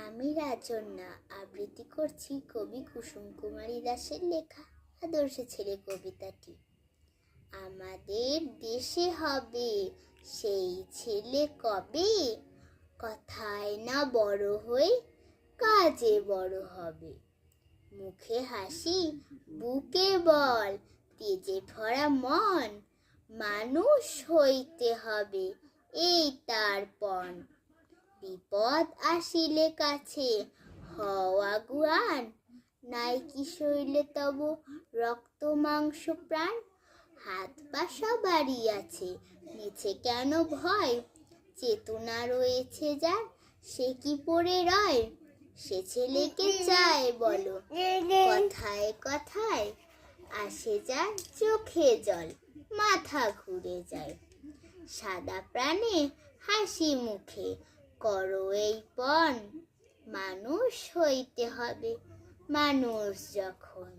আমি রাজন্যা আবৃত্তি করছি কবি কুসুম কুমারী দাসের লেখা আদর্শ ছেলে কবিতাটি। আমাদের দেশে হবে সেই ছেলে কবে, কথায় না বড় হয়ে কাজে বড় হবে। মুখে হাসি বুকে বল, তেজে ভরা মন, মানুষ হইতে হবে এই তার পণ। বিপদ আসিলে কাছে হও আগুয়ান, নাই কি শরীরে তব রক্ত মাংস প্রাণ। হাত পা সবারই আছে, মিছে কেন ভয়, চেতনা রয়েছে যার সে কি পড়ে রয়। সে ছেলেকে চায় বলো কথায় কথায়, আসে যার চোখে জল মাথা ঘুরে যায়। সাদা প্রাণে হাসি মুখে করো এই পণ, মানুষ হইতে হবে মানুষ যখন।